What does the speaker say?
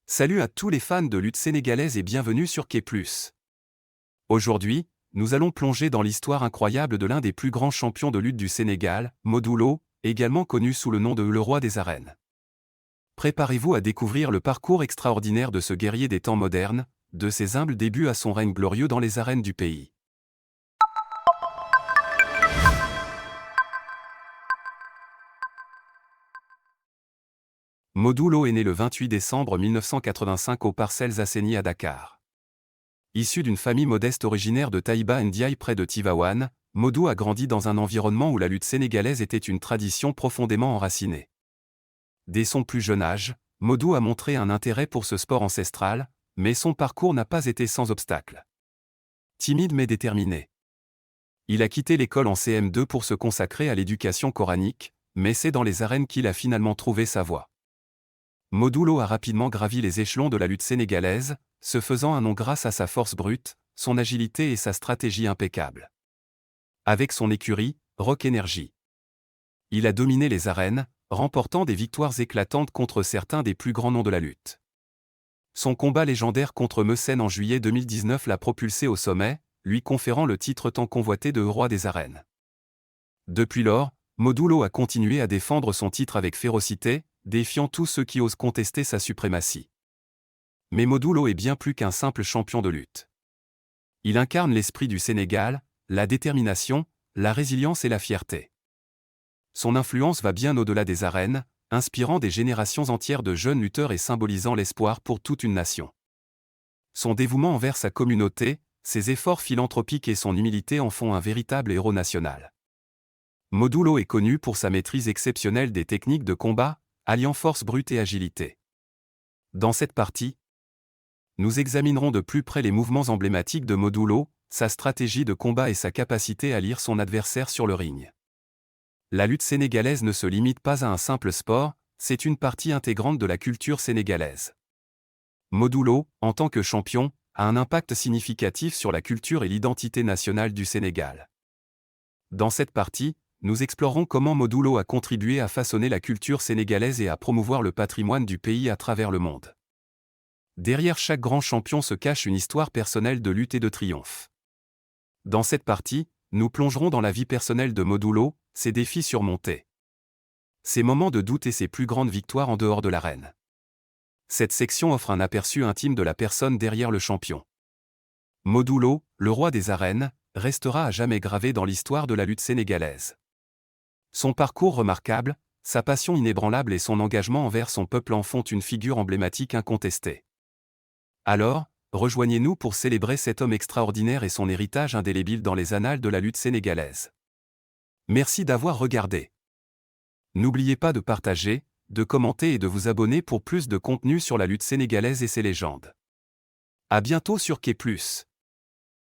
Salut à tous les fans de lutte sénégalaise et bienvenue sur Quai+. Aujourd'hui, nous allons plonger dans l'histoire incroyable de l'un des plus grands champions de lutte du Sénégal, Modou Lo, également connu sous le nom de le roi des arènes. Préparez-vous à découvrir le parcours extraordinaire de ce guerrier des temps modernes, de ses humbles débuts à son règne glorieux dans les arènes du pays. Modou Lo est né le 28 décembre 1985 aux Parcelles Assainies à Dakar. Issu d'une famille modeste originaire de Taïba Ndiaye près de Tivaouane, Modou a grandi dans un environnement où la lutte sénégalaise était une tradition profondément enracinée. Dès son plus jeune âge, Modou a montré un intérêt pour ce sport ancestral, mais son parcours n'a pas été sans obstacle. Timide mais déterminé. Il a quitté l'école en CM2 pour se consacrer à l'éducation coranique, mais c'est dans les arènes qu'il a finalement trouvé sa voie. Modou Lo a rapidement gravi les échelons de la lutte sénégalaise, se faisant un nom grâce à sa force brute, son agilité et sa stratégie impeccable. Avec son écurie, Rock Énergie, il a dominé les arènes, remportant des victoires éclatantes contre certains des plus grands noms de la lutte. Son combat légendaire contre Meucène en juillet 2019 l'a propulsé au sommet, lui conférant le titre tant convoité de roi des arènes. Depuis lors, Modou Lo a continué à défendre son titre avec férocité, défiant tous ceux qui osent contester sa suprématie. Mais Modou Lo est bien plus qu'un simple champion de lutte. Il incarne l'esprit du Sénégal, la détermination, la résilience et la fierté. Son influence va bien au-delà des arènes, inspirant des générations entières de jeunes lutteurs et symbolisant l'espoir pour toute une nation. Son dévouement envers sa communauté, ses efforts philanthropiques et son humilité en font un véritable héros national. Modou Lo est connu pour sa maîtrise exceptionnelle des techniques de combat, alliant force brute et agilité. Dans cette partie, nous examinerons de plus près les mouvements emblématiques de Modou Lo, sa stratégie de combat et sa capacité à lire son adversaire sur le ring. La lutte sénégalaise ne se limite pas à un simple sport, c'est une partie intégrante de la culture sénégalaise. Modou Lo, en tant que champion, a un impact significatif sur la culture et l'identité nationale du Sénégal. Dans cette partie, nous explorerons comment Modou Lo a contribué à façonner la culture sénégalaise et à promouvoir le patrimoine du pays à travers le monde. Derrière chaque grand champion se cache une histoire personnelle de lutte et de triomphe. Dans cette partie, nous plongerons dans la vie personnelle de Modou Lo, ses défis surmontés, ses moments de doute et ses plus grandes victoires en dehors de l'arène. Cette section offre un aperçu intime de la personne derrière le champion. Modou Lo, le roi des arènes, restera à jamais gravé dans l'histoire de la lutte sénégalaise. Son parcours remarquable, sa passion inébranlable et son engagement envers son peuple en font une figure emblématique incontestée. Alors, rejoignez-nous pour célébrer cet homme extraordinaire et son héritage indélébile dans les annales de la lutte sénégalaise. Merci d'avoir regardé. N'oubliez pas de partager, de commenter et de vous abonner pour plus de contenu sur la lutte sénégalaise et ses légendes. À bientôt sur Quai+.